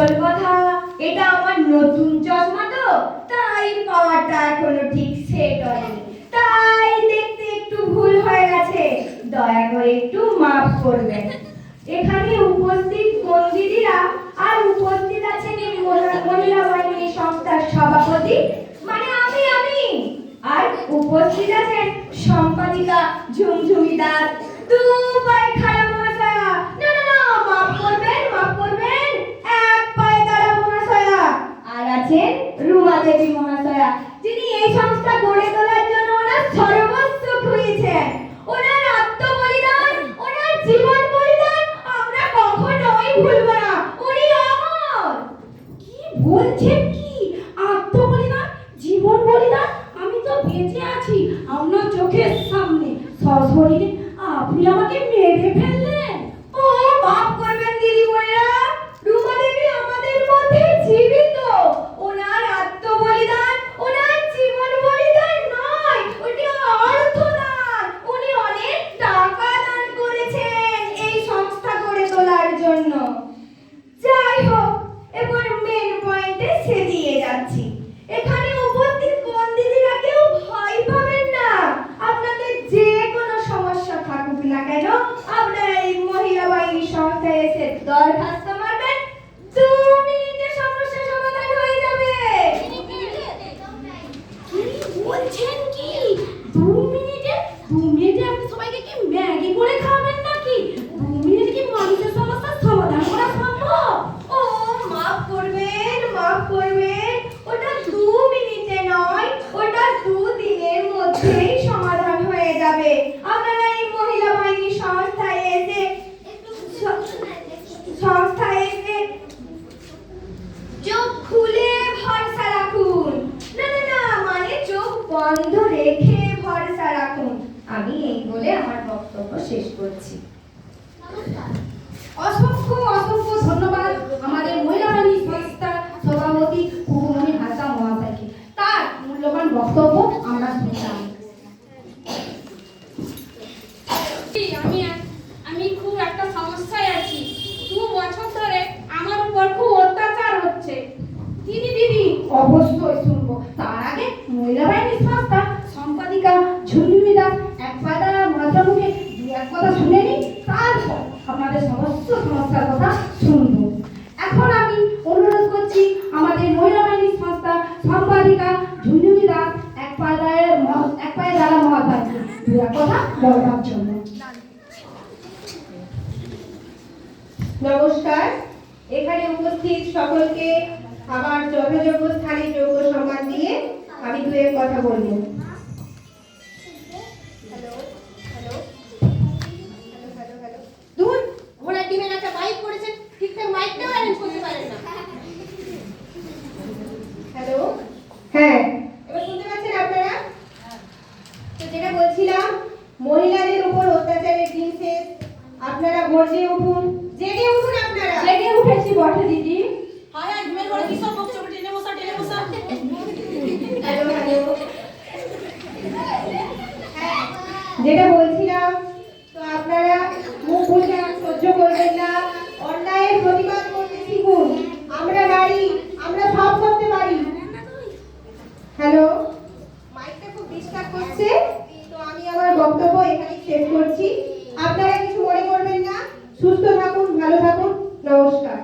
আসল কথা, এটা আমার নতুন চশমা তো, তাই পাওয়ারটা এখনো ঠিক সেট হয়নি, তাই দেখতে একটু ভুল হয়ে গেছে, দয়া করে একটু মাফ করবেন। এখানে উপস্থিত বন্দিরা আর উপস্থিত আছেন এই মহিলা বাহিনী সংস্থার সভাপতি মানে আমি আর উপস্থিত আছেন সম্পাদিকা ঝুমঝুমি দাস, দুপাই খাড়া মহাশয়া, না না না মাফ করবেন, এক পায়ে দাঁড়া মহাশয়া, আর আছেন রুমা দেবী মহাশয়া, যিনি এই সংস্থা গড়ে তোলার জন্য ওনার সর্বস্ব খুইয়েছেন। ওনার আত্মবলিদান, ওনার জীবন বলিদান আমরা কখনোই ভুলব না, উনি অমর। কি বলছেন কি? আত্মবলিদান, জীবন বলিদান? আমি তো বেঁচে আছি আপনার চোখের সামনে, সশরীরে আপনি আমাকে মেরে ফেললেন। ও মাফ করবেন দিদিমণিরা, রুমা দেবী আমাদের মধ্যে জীবিত। ওনার আত্মবলিদান, ওনার জীবন বলিদান নয়, ওটি অর্থদান। উনি অনেক টাকা দান করেছেন এই সংস্থা গড়ে তোলার জন্য। যাই হোক, এবার মেন পয়েন্টে সেদিয়ে যাচ্ছি। এখানে উপস্থিত বন্দিরা কেউ ভয় পাবেন না, আপনাদের যে কোনো সমস্যা থাকুক না কেন আপনারা এই মহিলা বাহিনী সংস্থায় এসে দরখাস্ত মারবেন, 2 মিনিটে সমস্যা সমাধান হয়ে যাবে। কি বলছেন কি? 2 মিনিটে? 2 মিনিটে আপনি সবাইকে কি ম্যাগি করে খাবেন নাকি? 2 মিনিটে কি মানুষের সমস্যার সমাধান করা সম্ভব? ও মাফ করবেন, ওটা 2 মিনিটে নয়, ওটা 2 দিনের মধ্যেই সমাধান হয়ে যাবে। আপনারা এই মহিলা বাহিনী সংস্থায় এসে চোখ খুলে ভরসা রাখুন, না না না মানে চোখ বন্ধ রেখে ভরসা রাখুন। আমি এই বলে আমার বক্তব্য শেষ করছি। অসংখ্য অসংখ্য ধন্যবাদ আমাদের মহিলা বাহিনী সংস্থার সভাপতি কুকুমণি হাসা মহাশয়কে, তার মূল্যবান বক্তব্য আমরা শুনলাম। আমি খুব একটা সমস্যায় আছি। 2 বছর ধরে আমার উপর খুব অত্যাচার হচ্ছে। দিদি অবশ্যই শুনবো। তার আগে মহিলা বাহিনী সংস্থা সম্পাদিকা ঝুমঝুমি দাস এক পাতা মাথা মুখে 2-1 কথা শুনে নি, তারপর আপনাদের সমস্ত সমস্যার কথা শুনবো। এখন আমি অনুরোধ করছি আমাদের মহিলা বাহিনী সংস্থা সম্পাদিকা ঝুমঝুমি দাস এক পায়ে দাঁড়া মহাশয়কে 2-1 কথা বলবার জন্য। নমস্কার, এখানে উপস্থিত সকলকে আমার যথাযোগ্য স্থানে যোগ্য সম্মান দিয়ে আমি 2 কথা বলবো। দূর ঘোড়া ডিমের একটা বাইক করেছেন, ঠিকঠাক মাইকটাও অ্যারেঞ্জ করতে পারেন না। হ্যালো, হ্যাঁ এবার শুনতে পাচ্ছেন আপনারা? তো যেটা বলছিলাম, মহিলাদের উপর অত্যাচারের দিন শেষ। আপনারা গর্জে উঠুন, জেগে উঠুন। আপনারা জেগে উঠেছি বটে দিদি। হায় হায় ডিমের ঘরে কি সব বকছে, টেনে বসা। হ্যালো হ্যালো, হ্যাঁ যেটা বলছিলাম, তো আপনারা মুখ বুঝে সহ্য করবেন না, অন্যায়ের প্রতিবাদ করতে শিখুন। আমরা নারী, আমরা সব করতে পারি। হ্যালো, মাইকটা খুব ডিস্টার্ব করছে, তো আমি আমার বক্তব্য এখানেই শেষ করছি। আপনারা কিছু মনে করবেন না, সুস্থ থাকুন, ভালো থাকুন, নমস্কার।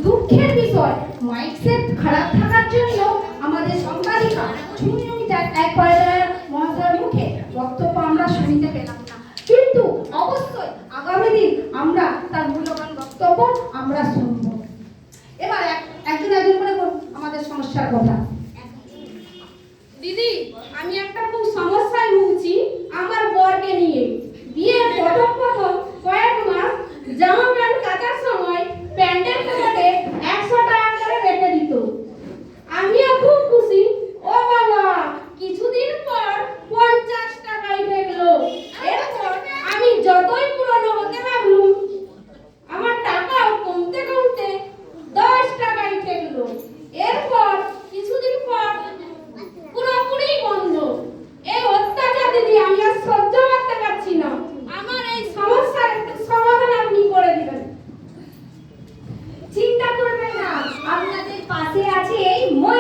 দুঃখের বিষয়, মাইক সেট খারাপ থাকার জন্য আমাদের সম্পাদিকা ঝুমঝুমি দাস এক পায়ে দাঁড়া মহাশয়ের মুখে বক্তব্য আমরা শুনতে পেলাম না, কিন্তু অবশ্যই আগামী দিন আমরা তার মূল্যবান বক্তব্য আমরা শুনবো। এবার একজন করে বলুন আমাদের সমস্যার কথা। দিদি, আমি একটা খুব সমস্যায় ভুগছি আমার বরকে নিয়ে। বিয়ের প্রথম কয়েক মাস জামা প্যান্ট কাচার সময় প্যান্টের পকেটে 100 টাকা করে রেখে দিত। আমিও খুব খুশি। ও বাবা, কিছুদিন পর 50 টাকাই দেখলো। এরপর আমি যতই পুরনো হতে লাগলুম, আমার টাকাও কমতে কমতে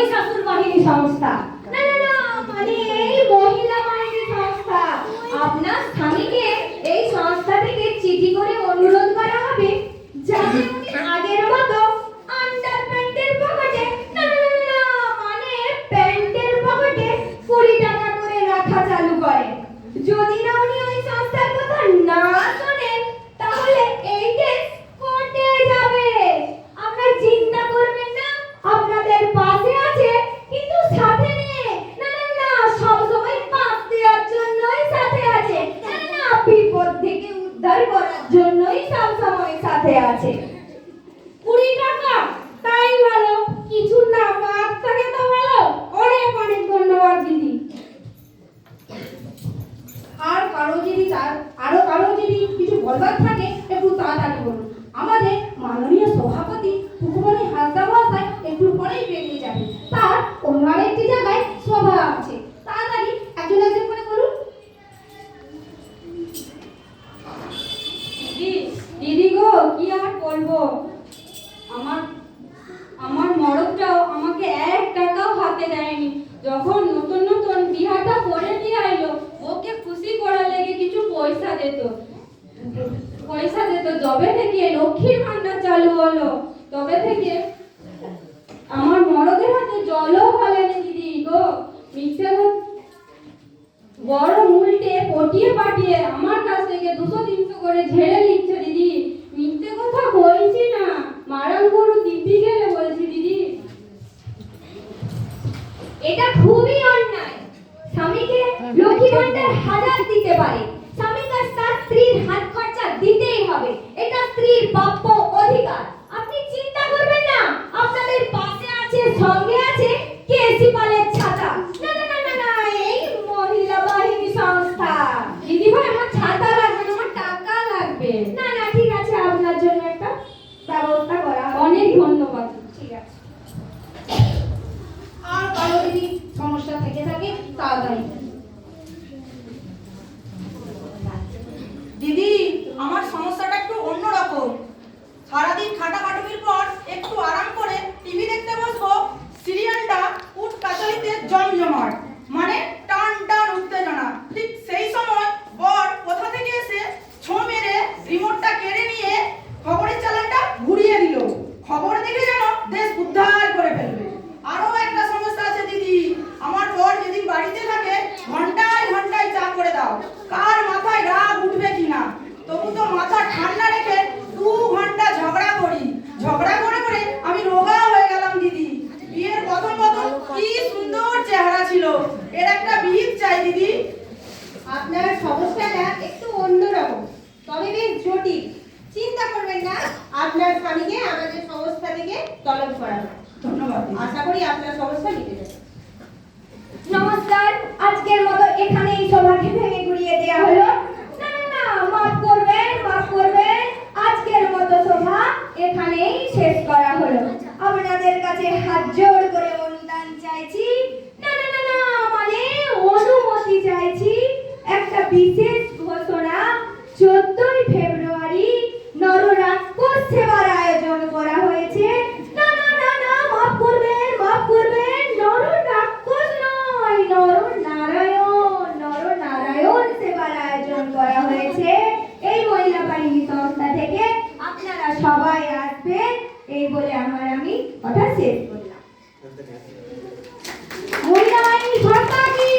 মহিষাসুর বাহিনী সংস্থা। না না না, মানে এই মহিলা বাহিনী সংস্থা। আপনার স্বামীকে এই সংস্থা থেকে চিঠি করে অনুরোধ করা হবে যাতে উনি আগের মতো আন্ডার প্যান্টের পকেটে, না না না না, মানে প্যান্টের পকেটে 20 টাকা করে রাখা চালু করেন। যদি না উনি ওই সংস্থার কথা না শোনেন তাহলে এই কেস কোর্টে যাবে। আপনারা চিন্তা করবেন না, আপনাদের পাশে আছে কিন্তু সাথে নেই। না না না, সব সময় পাশ দেওয়ার জন্যই সাথে আছে। না না না, বিপদ থেকে উদ্ধার করার জন্যই সব সময় সাথে আছে। 20 টাকা? তাই ভালো, কিছু না বাদ থাকে তো ভালো। অনেক অনেক ধন্যবাদ দিদি। আর আরো কারো যদি কিছু বলবার থাকে একটু তাড়াতাড়ি বলুন। আমাদের মাননীয় সভাপতি সুকুমণি হাসদা মহাশয় একটু পরেই বেরিয়ে যাবে, তার অন্য আরেকটি জায়গায় সভা আছে। তাড়াতাড়ি একজন একজন করে বলুন। দিদি গো, কি আর বলবো, আমার মরদটাও আমাকে 1 টাকাও হাতে দেয়নি। যখন নতুন নতুন বিহাটা করে নিয়ে আইলো, ওকে খুশি করার লেগে কিছু পয়সা দিত। যবে থেকে লক্ষ্মীর ভান্ডার চালু হলো তবে থেকে আমার মরদের হাতে জলও ফেলেনি দিদি গো। মিথ্যে বড় উল্টে পটিয়ে পাটিয়ে আমার কাছ থেকে 200-300 করে ঝেড়ে নিচ্ছে দিদি। মিথ্যে কথা বলছি না, মারান গরু দিব্যি গেলে বলছি দিদি। এটা খুবই অন্যায়। স্বামীকে লক্ষ্মী ভান্ডার 1000 দিতে পারে, স্বামীকে তার স্ত্রীর হাত খরচা দিতেই হবে। এটা স্ত্রীর প্রাপ্য অধিকার। আপনি চিন্তা করবেন না, আপনাদের পাশে আছে, সঙ্গে আছে কেসি পালের ছাতা। না না না না না, এই মহিলা বাহিনী সংস্থা। দিদি ভাই, আমার ছাতা লাগবে না, আমার টাকা লাগবে। না না, ঠিক আছে, আপনার জন্য একটা ব্যবস্থা করা হবে। অনেক ধন্যবাদ। ঠিক আছে। আর কারো যদি সমস্যা থেকে থাকে তাড়াতাড়ি। দিদি, আমার সমস্যাটা একটু অন্যরকম। সারাদিন খাটাখাটুনির পর একটু আরাম করে টিভি দেখতে বসবো, সিরিয়ালটা উঠ কাচারিতে জমজমাট, মানে টান টান উত্তেজনা। ঠিক সেই সময় বর কোথা থেকে এসে ছো মেরে রিমোটটা কেড়ে নিয়ে খবরের চ্যানেলটা ঘুরিয়ে দিল। খবর দেখে যেন দেশ উদ্ধার করে ফেলবে। আরো একটা সমস্যা আছে দিদি, আমার বর যেদিন বাড়িতে থাকে ঘন্টায় ঘন্টায় চা করে দাও। কার মাথায় রাগ উঠবে কিনা, তবু তো মাথা ঠান্ডা রেখে 2 ঘন্টা ঝগড়া করি। ঝগড়া করে করে আমি রোগা হয়ে গেলাম দিদি। বিয়ের প্রথম কি সুন্দর চেহারা ছিল, এর একটা বিহিত চাই দিদি। আপনার সমস্যাটা একটু অন্যরকম, তবে বেশ জটিল। চিন্তা করবেন না, আপনার স্বামীকে আমাদের সংস্থা থেকে তলব করা হবে। ধন্যবাদ দিদি। আশা করি আপনার সমস্যা মিটে যাবে। নমস্কার, আজকের মতো এখানেই সভাকে ভেঙে গুড়িয়ে দেওয়া হলো। না না না, মাফ করবেন, মাফ করবেন। আজকের মতো সভা এখানেই শেষ করা হলো। আপনাদের কাছে হাত জোড় করে অনুদান চাইছি। না না না না, মানে অনুমতি চাইছি। একটা বিশেষ ঘোষণা, 14ই ফেব্রুয়ারি নররাক্ষস সেবার আয়োজন করা হয়েছে। না না না না, মাফ করবেন, মাফ করবেন। নররাক্ষস নয়, নরনারায়ণ সেবার আয়োজন করা হয়েছে এই মহিলা বাহিনী সংস্থা থেকে। আপনারা সবাই আসবেন, এই বলে আমি কথা শেষ করলাম। মহিলা বাহিনী সংস্থা কি?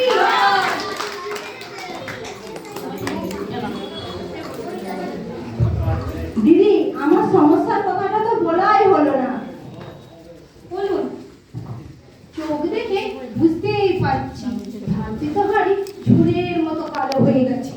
দিদি, আমার সমস্যার কথাটা তো বলাই হলো না। বলুন। চোখ দেখে বুঝতেই পারছি ধানটি তো হাড়ি ঝুড়ের মতো কালো হয়ে গেছে।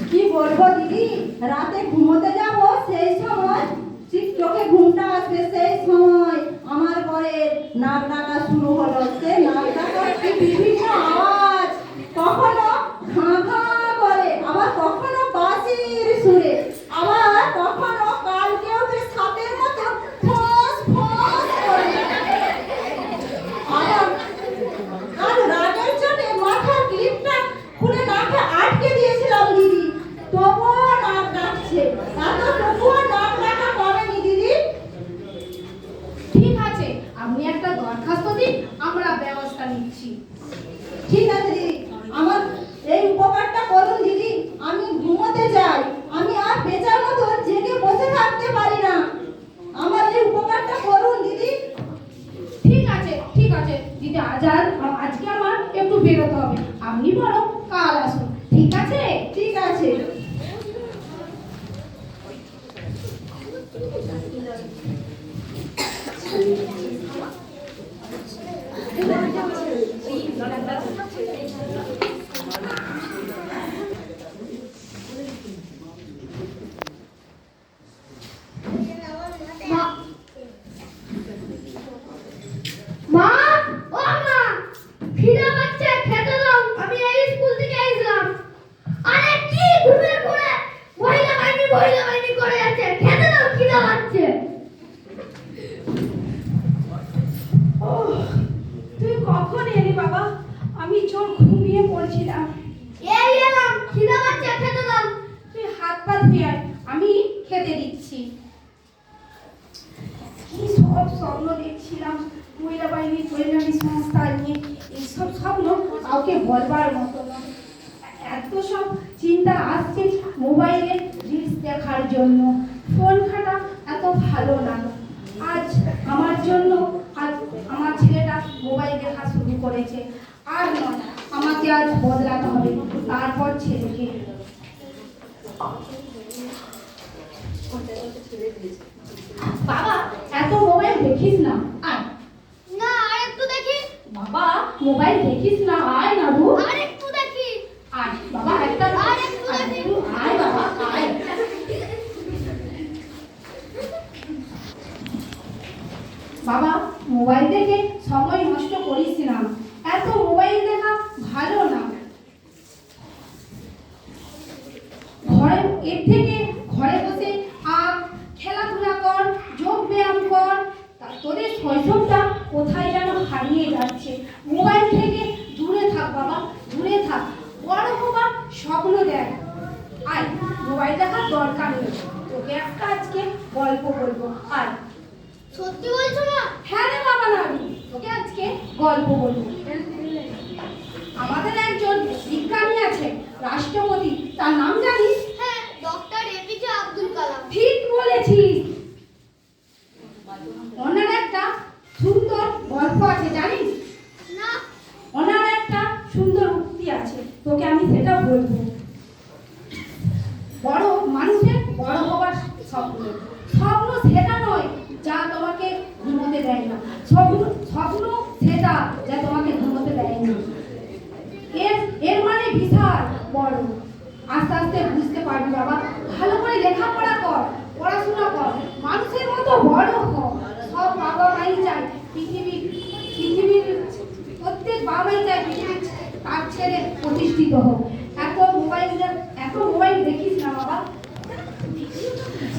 কি বলবো দিদি, রাতে ঘুমোতে যাব সেই সময় ঠিক চোখে ঘুমটা আসবে, সেই সময় আমার ঘরের নাক ডাকা শুরু হলো। সে নাক ডাকার কি বিভিন্ন আওয়াজ, কখনো ঘা ঘা করে, আবার কখনো বাঁশির সুরে, আবার কখনো কালকে ওঠে সাপের মতো ফস ফস করে। আর রাগের চোটে মাথার ক্লিপটা খুলে নাকে আটকে দিয়েছিলাম দিদি, তবুও নাক ডাকছে। তবুও নাক ডাকা কমেনি দিদি। ঠিক আছে ধুয়ে আয়, আমি খেতে দিচ্ছি। কি সব স্বপ্ন দেখছিলাম মহিলা বাহিনী কল্যাণী সংস্থা নিয়ে, এইসব স্বপ্ন কাউকে বলবার মতো না। এত সব চিন্তা আসছে মোবাইলে রিলস দেখার জন্য। ফোন ঘাটা এত ভালো না। আজ আমার জন্য আজ আমার ছেলেটা মোবাইল দেখা শুরু করেছে। আর নয়, আমাকে আজ বদলাতে হবে, তারপর ছেলেকে। বাবা, এত মোবাইল দেখিস না, আয়। না আর একটু দেখি। বাবা, মোবাইল দেখিস না, আয় না রু। আর একটু দেখি। আয় বাবা, একটা আর একটু দেখি। আয় বাবা, আয়। বাবা, মোবাইল দেখে সময় নষ্ট করিস না, এত মোবাইল দেখা ভালো না। ঘরে এর থেকে ঘরে বসে খেলাধুলা কর, যোগ ব্যায়াম কর। তোদের শৈশবটা কোথায় যেন হারিয়ে যাচ্ছে। মোবাইল থেকে দূরে থাক বাবা, দূরে থাক। বড় হবার স্বপ্ন দেখ। আয়, মোবাইল দেখার দরকার নেই, তোকে একটা আজকে গল্প বলবো। আয়। সত্যি বলছো মা? হ্যাঁ রে বাবা নানি, তোকে আজকে গল্প বলবো। আমাদের একজন বিজ্ঞানী আছে, রাষ্ট্রপতি, তার নাম জানিস? হ্যাঁ, ডক্টর এপিজে আব্দুল কালাম। ঠিক বলেছিস। ওনার একটা সুন্দর গল্প আছে জানিস? না। ওনার একটা সুন্দর উক্তি আছে, তোকে আমি সেটা বলবো। বড় মানুষের বড় হবার স্বপ্ন, স্বপ্ন সেটা নয় যা তোমাকে ঘুমোতে দেয় না। স্বপ্ন স্বপ্ন সেটা যা তোমাকে ঘুমোতে দেয় না। এর মানে বিশাল বড়। আস্তে আস্তে বুঝতে পারবি বাবা। ভালো করে লেখাপড়া কর, পড়াশোনা কর, মানুষের মতো বড় হ। সব বাবা মাই চায় পৃথিবীর প্রত্যেক বাবাই চায় পৃথিবীর তার ছেলে প্রতিষ্ঠিত হোক। এত মোবাইল দেখিস না বাবা,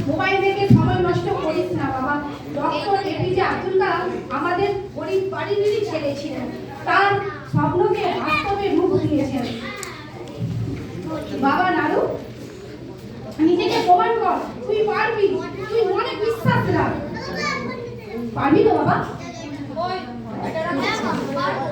মোবাইল দেখে সময় নষ্ট করিস না বাবা। ডক্টর এপিজে আব্দুল কালাম আমাদের গরিব বাড়িরই ছেলে ছিলেন, তার স্বপ্নকে বাস্তবে রূপ দিয়েছেন। বাবা নাড়ু, নিজেকে প্রমাণ কর, তুই পারবি, তুই মনে বিশ্বাস রাখ। পারবি তো বাবা? হ্যাঁ মা, পারবো।